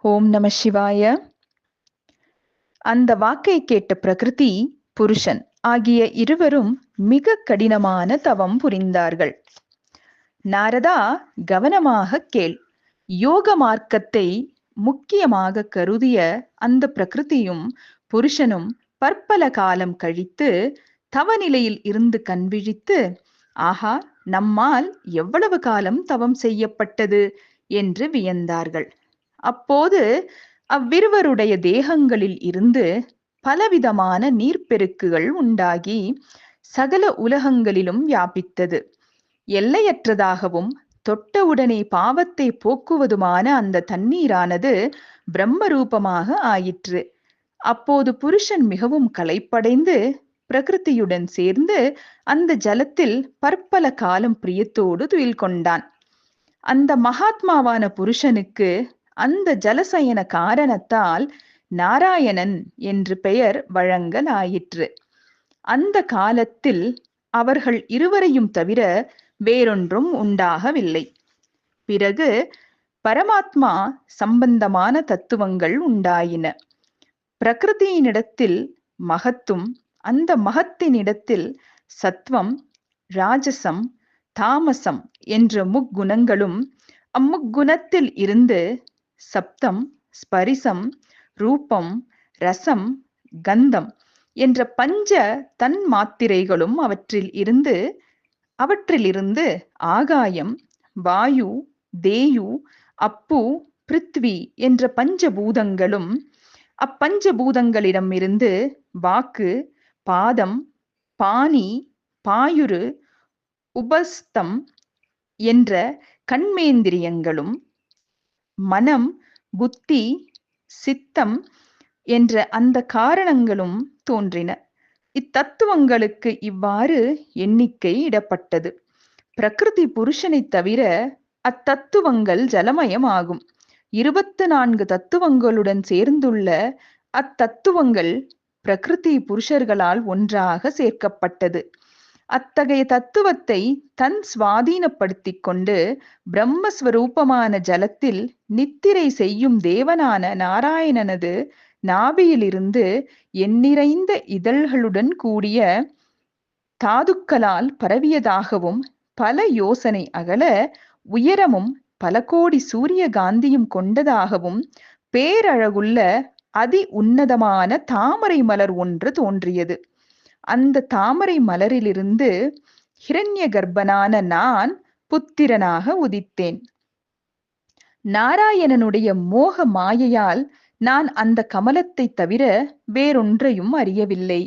ஓம் நம சிவாய. அந்த வாக்கை கேட்ட பிரகிருதி, புருஷன் ஆகிய இருவரும் மிக கடினமான தவம் புரிந்தார்கள். நாரதா, கவனமாக கேள். யோக மார்க்கத்தை முக்கியமாக கருதிய அந்த பிரகிருதியும் புருஷனும் பற்பல காலம் கழித்து தவநிலையில் இருந்து கண்விழித்து, ஆஹா, நம்மால் எவ்வளவு காலம் தவம் செய்யப்பட்டது என்று வியந்தார்கள். அப்போது அவ்விருவருடைய தேகங்களில் இருந்து பலவிதமான நீர்ப்பெருக்குகள் உண்டாகி சகல உலகங்களிலும் வியாபித்தது. எல்லையற்றதாகவும் தொட்டவுடனே பாவத்தை போக்குவதுமான அந்த தண்ணீரானது பிரம்ம ரூபமாக ஆயிற்று. அப்போது புருஷன் மிகவும் களைப்படைந்து பிரகிருதியுடன் சேர்ந்து அந்த ஜலத்தில் பற்பல காலம் பிரியத்தோடு துயில் கொண்டான். அந்த மகாத்மாவான புருஷனுக்கு அந்த ஜலசயன காரணத்தால் நாராயணன் என்று பெயர் வழங்கலாயிற்று. அந்த காலத்தில் அவர்கள் இருவரையும் தவிர வேறொன்றும் உண்டாகவில்லை. பிறகு பரமாத்மா சம்பந்தமான தத்துவங்கள் உண்டாயின. பிரகிருதியினிடத்தில் மகத்தும், அந்த மகத்தினிடத்தில் சத்வம், ராஜசம், தாமசம் என்ற முக்குணங்களும், அம்முக்குணத்தில் இருந்து சப்தம், ஸ்பரிசம், ரூபம், ரசம், கந்தம் என்ற பஞ்ச தன் மாத்திரைகளும் அவற்றிலிருந்து ஆகாயம், வாயு, தேயு, அப்பு, பிருத்வி என்ற பஞ்சபூதங்களும், அப்பஞ்சபூதங்களிடம் இருந்து வாக்கு, பாதம், பாணி, பாயுரு, உபஸ்தம் என்ற கண்மேந்திரியங்களும், மனம், புத்தி, சித்தம் என்ற அந்த காரணங்களும் தோன்றின. இத்தத்துவங்களுக்கு இவ்வாறு எண்ணிக்கை இடப்பட்டது. பிரகிருதி புருஷனை தவிர அத்தத்துவங்கள் ஜலமயமாகும். 24 தத்துவங்களுடன் சேர்ந்துள்ள அத்தத்துவங்கள் பிரகிருதி புருஷர்களால் ஒன்றாக சேர்க்கப்பட்டது. அத்தகைய தத்துவத்தை தன் சுவாதீனப்படுத்திக் கொண்டு பிரம்மஸ்வரூபமான ஜலத்தில் நித்திரை செய்யும் தேவனான நாராயணனது நாபியிலிருந்து எண்ணிறைந்த இதழ்களுடன் கூடிய தாதுக்களால் பரவியதாகவும் பல யோசனை அகல உயரமும் பல கோடி சூரிய காந்தியும் கொண்டதாகவும் பேரழகுள்ள அதி உன்னதமான தாமரை மலர் ஒன்று தோன்றியது. அந்த தாமரை மலரிலிருந்து ஹிரண்ய கர்ப்பனான நான் புத்திரனாக உதித்தேன். நாராயணனுடைய மோக மாயையால் நான் அந்த கமலத்தை தவிர வேறொன்றையும் அறியவில்லை.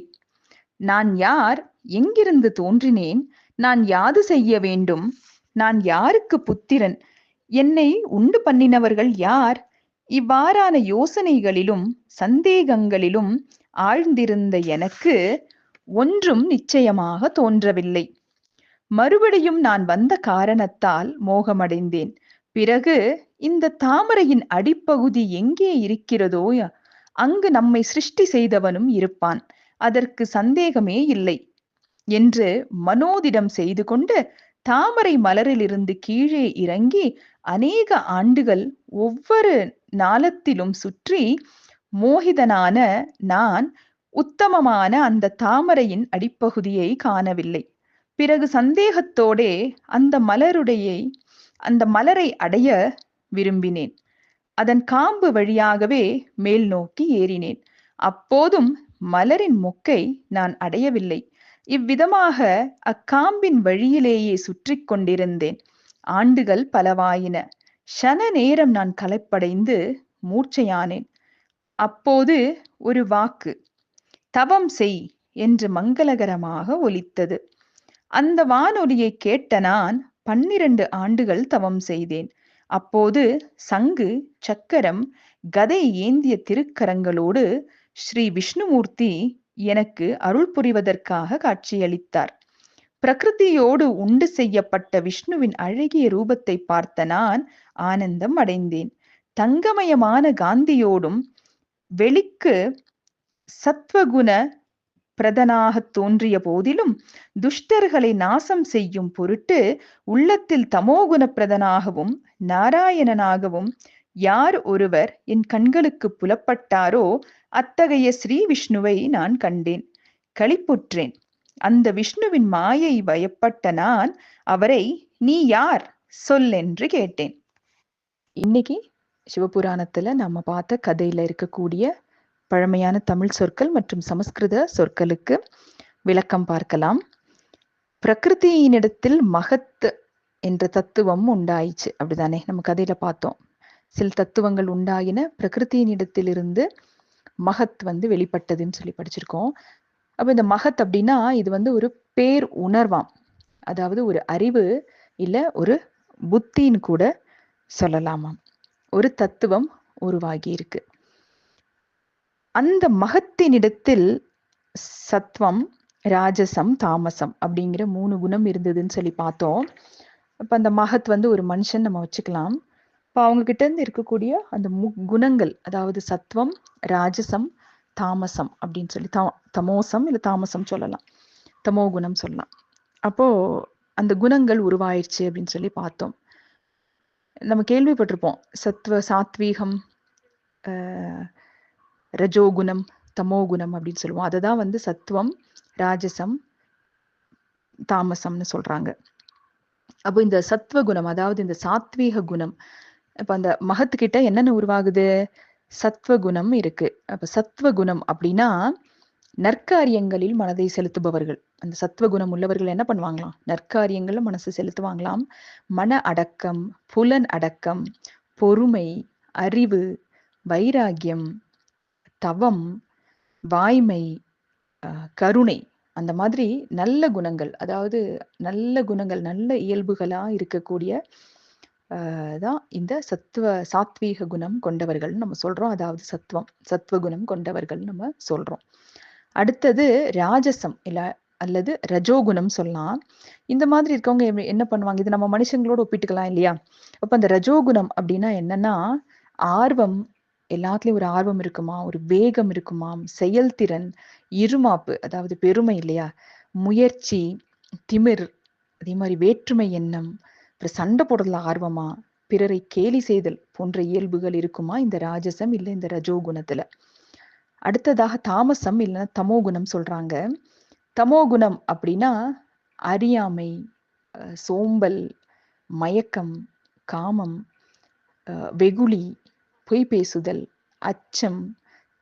நான் யார்? எங்கிருந்து தோன்றினேன்? நான் யாது செய்ய வேண்டும்? நான் யாருக்கு புத்திரன்? என்னை உண்டு பண்ணினவர்கள் யார்? இவ்வாறான யோசனைகளிலும் சந்தேகங்களிலும் ஆழ்ந்திருந்த எனக்கு ஒன்றும் நிச்சயமாக தோன்றவில்லை. மறுபடியும் நான் வந்த காரணத்தால் மோகமடைந்தேன். பிறகு இந்த தாமரையின் அடிப்பகுதி எங்கே இருக்கிறதோ அங்கு நம்மை சிருஷ்டி செய்தவனும் இருப்பான், அதற்கு சந்தேகமே இல்லை என்று மனோதிடம் செய்து கொண்டு தாமரை மலரிலிருந்து கீழே இறங்கி அநேக ஆண்டுகள் ஒவ்வொரு நாளத்திலும் சுற்றி மோகிதனான நான் உத்தமமான அந்த தாமரையின் அடிப்பகுதியை காணவில்லை. பிறகு சந்தேகத்தோடே அந்த மலரை அடைய விரும்பினேன். அதன் காம்பு வழியாகவே மேல் நோக்கி ஏறினேன். அப்போதும் மலரின் மொக்கை நான் அடையவில்லை. இவ்விதமாக அக்காம்பின் வழியிலேயே சுற்றி கொண்டிருந்தேன். ஆண்டுகள் பலவாயின. க்ஷண நேரம் நான் களைப்படைந்து மூர்ச்சையானேன். அப்போது ஒரு வாக்கு, தவம் செய் என்று மங்களகரமாக ஒலித்தது. அந்த வானொலியை கேட்ட நான் 12 ஆண்டுகள் தவம் செய்தேன். அப்போது சங்கு, சக்கரம், கதை ஏந்திய திருக்கரங்களோடு ஸ்ரீ விஷ்ணுமூர்த்தி எனக்கு அருள் புரிவதற்காக காட்சியளித்தார். பிரகிருதியோடு உண்டு செய்யப்பட்ட விஷ்ணுவின் அழகிய ரூபத்தை பார்த்த நான் ஆனந்தம் அடைந்தேன். தங்கமயமான காந்தியோடும் வெளிக்கு சத்வகுண பிரதனாக தோன்றிய போதிலும் துஷ்டர்களை நாசம் செய்யும் பொருட்டு உள்ளத்தில் தமோகுண பிரதனாகவும் நாராயணனாகவும் யார் ஒருவர் என் கண்களுக்கு புலப்பட்டாரோ அத்தகைய ஸ்ரீ விஷ்ணுவை நான் கண்டேன். களிப்புற்றேன். அந்த விஷ்ணுவின் மாயை பயப்பட்ட நான் அவரை நீ யார் சொல் என்று கேட்டேன். இன்னைக்கு சிவபுராணத்துல நம்ம பார்த்த கதையில இருக்கக்கூடிய பழமையான தமிழ் சொற்கள் மற்றும் சமஸ்கிருத சொற்களுக்கு விளக்கம் பார்க்கலாம். பிரகிருதியினிடத்தில் மகத் என்ற தத்துவம் உண்டாயிச்சு, அப்படிதானே? நம்ம கதையில பார்த்தோம். சில தத்துவங்கள் உண்டாயின, பிரகிருதியினிடத்திலிருந்து மகத் வெளிப்பட்டதுன்னு சொல்லி படிச்சிருக்கோம். அப்ப இந்த மகத் அப்படின்னா இது ஒரு பேர் உணர்வாம், அதாவது ஒரு அறிவு இல்ல ஒரு புத்தின்னு கூட சொல்லலாமாம். ஒரு தத்துவம் உருவாகி இருக்கு. அந்த மகத்தினிடத்தில் சத்வம், ராஜசம், தாமசம் அப்படிங்கிற 3 குணம் இருந்ததுன்னு சொல்லி பார்த்தோம். அப்ப அந்த மகத் ஒரு மனுஷன் நம்ம வச்சுக்கலாம். இப்போ அவங்க கிட்ட இருந்து இருக்கக்கூடிய அந்த குணங்கள், அதாவது சத்வம், ராஜசம், தாமசம் அப்படின்னு சொல்லி தமோசம் இல்ல தாமசம் சொல்லலாம், தமோ குணம் சொல்லலாம். அப்போ அந்த குணங்கள் உருவாயிருச்சு அப்படின்னு சொல்லி பார்த்தோம். நம்ம கேள்விப்பட்டிருப்போம், சாத்வீகம், ரஜோகுணம், தமோகுணம் அப்படின்னு சொல்லுவோம். அதுதான் சத்துவம், ராஜசம், தாமசம்னு சொல்றாங்க. அப்போ இந்த சத்வ குணம், அதாவது இந்த சாத்வீக குணம், இப்ப அந்த மகத்துக்கிட்ட என்னென்ன உருவாகுது? சத்வகுணம் இருக்கு. அப்ப சத்வகுணம் அப்படின்னா நற்காரியங்களில் மனதை செலுத்துபவர்கள். அந்த சத்வகுணம் உள்ளவர்கள் என்ன பண்ணுவாங்களாம்? நற்காரியங்கள்ல மனசு செலுத்துவாங்களாம். மன அடக்கம், புலன் அடக்கம், பொறுமை, அறிவு, வைராகியம், தவம், வாய்மை, கருணை, அந்த மாதிரி நல்ல குணங்கள், அதாவது நல்ல குணங்கள், நல்ல இயல்புகளா இருக்கக்கூடிய தான் இந்த சாத்வீக குணம் கொண்டவர்கள் நம்ம சொல்றோம். அதாவது சத்வகுணம் கொண்டவர்கள் நம்ம சொல்றோம். அடுத்தது ராஜசம் அல்லது ரஜோகுணம் சொல்லலாம். இந்த மாதிரி இருக்கவங்க என்ன பண்ணுவாங்க? இது நம்ம மனுஷங்களோட ஒப்பிட்டுக்கலாம் இல்லையா? அப்ப அந்த ரஜோகுணம் அப்படின்னா என்னன்னா, ஆர்வம், எல்லாத்துலயும் ஒரு ஆர்வம் இருக்குமா, ஒரு வேகம் இருக்குமாம், செயல்திறன், இருமாப்பு, அதாவது பெருமை இல்லையா, முயற்சி, திமிர், அதே மாதிரி வேற்றுமை எண்ணம், அப்புறம் சண்டை போடுறதுல ஆர்வமா, பிறரை கேலி செய்தல் போன்ற இயல்புகள் இருக்குமா இந்த ராஜசம் இல்ல இந்த ரஜோகுணத்துல. அடுத்ததாக தாமசம் இல்லைன்னா தமோ குணம் சொல்றாங்க. தமோ குணம் அப்படின்னா அறியாமை, சோம்பல், மயக்கம், காமம், வெகுளி, பொய் பேசுதல், அச்சம்,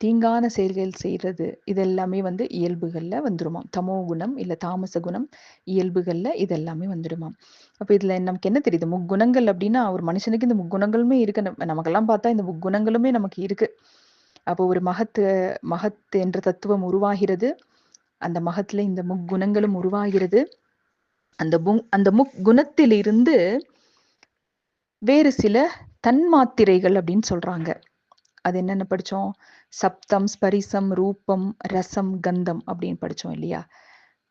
தீங்கான செயல்கள் செய்யறது, இதெல்லாமே இயல்புகள்ல வந்துருமாம். தமோ குணம் இல்ல தாமச குணம் இயல்புகள்ல இதெல்லாமே வந்துடுமாம். அப்ப இதுல நமக்கு என்ன தெரியுது? முக்குணங்கள் அப்படின்னா ஒரு மனுஷனுக்கு இந்த முக்குணங்களுமே இருக்கு. நமக்கெல்லாம் பார்த்தா இந்த முக்குணங்களுமே நமக்கு இருக்கு. அப்போ ஒரு மகத் என்ற தத்துவம் உருவாகிறது. அந்த மகத்துல இந்த முக்குணங்களும் உருவாகிறது. அந்த முக்குணத்திலிருந்து வேறு சில தன்மாத்திரைகள் அப்படின்னு சொல்றாங்க. அது என்னென்ன படிச்சோம்? சப்தம், ஸ்பரிசம், ரூபம், ரசம், கந்தம் அப்படின்னு படிச்சோம் இல்லையா?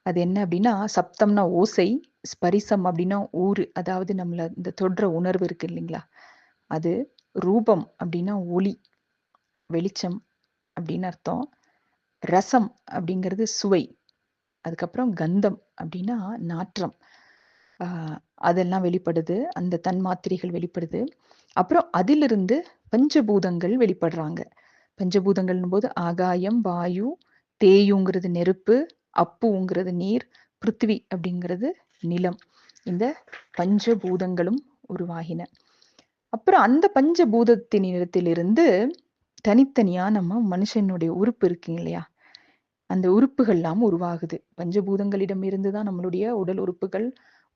அது என்ன அப்படின்னா, சப்தம்னா ஓசை, ஸ்பரிசம் அப்படின்னா ஊறு, அதாவது நம்மள இந்த தொடுற உணர்வு இருக்கு இல்லைங்களா, அது. ரூபம் அப்படின்னா ஒளி, வெளிச்சம் அப்படின்னு அர்த்தம். ரசம் அப்படிங்கிறது சுவை. அதுக்கப்புறம் கந்தம் அப்படின்னா நாற்றம். அதெல்லாம் வெளிப்படுது, அந்த தன்மாத்திரைகள் வெளிப்படுது. அப்புறம் அதிலிருந்து பஞ்சபூதங்கள் வெளிப்படுறாங்க. பஞ்சபூதங்கள்னும் போது ஆகாயம், வாயு, தேயுங்கிறது நெருப்பு, அப்புங்கிறது நீர், பிருத்திவி அப்படிங்கிறது நிலம். இந்த பஞ்சபூதங்களும் உருவாகின. அப்புறம் அந்த பஞ்சபூதத்தினிடத்திலிருந்து தனித்தனியா நம்ம மனுஷனுடைய உறுப்பு இருக்குங்க இல்லையா, அந்த உறுப்புகள்லாம் உருவாகுது. பஞ்சபூதங்களிடம் இருந்துதான் நம்மளுடைய உடல் உறுப்புகள்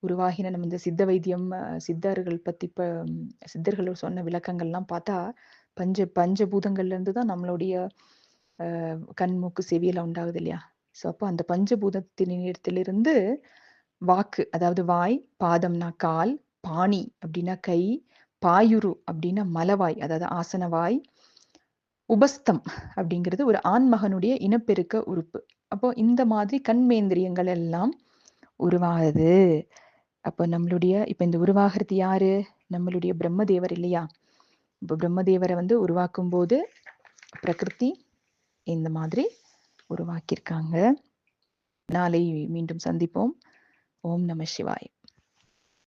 உருவாகின. நம்ம இந்த சித்த வைத்தியம், சித்தர்கள் பத்தி சித்தர்கள் சொன்ன விளக்கங்கள்லாம் பார்த்தா பஞ்சபூதங்கள்ல இருந்து தான் நம்மளுடைய கண், மூக்கு, செவியெல்லாம் உண்டாகுது இல்லையா. ஸோ அப்போ அந்த பஞ்சபூதத்தினிடத்திலிருந்து வாக்கு, அதாவது வாய், பாதம்னா கால், பாணி அப்படின்னா கை, பாயுரு அப்படின்னா மலவாய், அதாவது ஆசனவாய், உபஸ்தம் அப்படிங்கிறது ஒரு ஆண்மகனுடைய இனப்பெருக்க உறுப்பு. அப்போ இந்த மாதிரி கண்மேந்திரியங்கள் எல்லாம் உருவாகுது. அப்போ இப்ப இந்த உருவாகிறது யாரு? நம்மளுடைய பிரம்மதேவர் இல்லையா? இப்போ பிரம்மதேவரை உருவாக்கும் போது பிரகிருதி இந்த மாதிரி உருவாக்கியிருக்காங்க. நாளை மீண்டும் சந்திப்போம். ஓம் நம சிவாய்.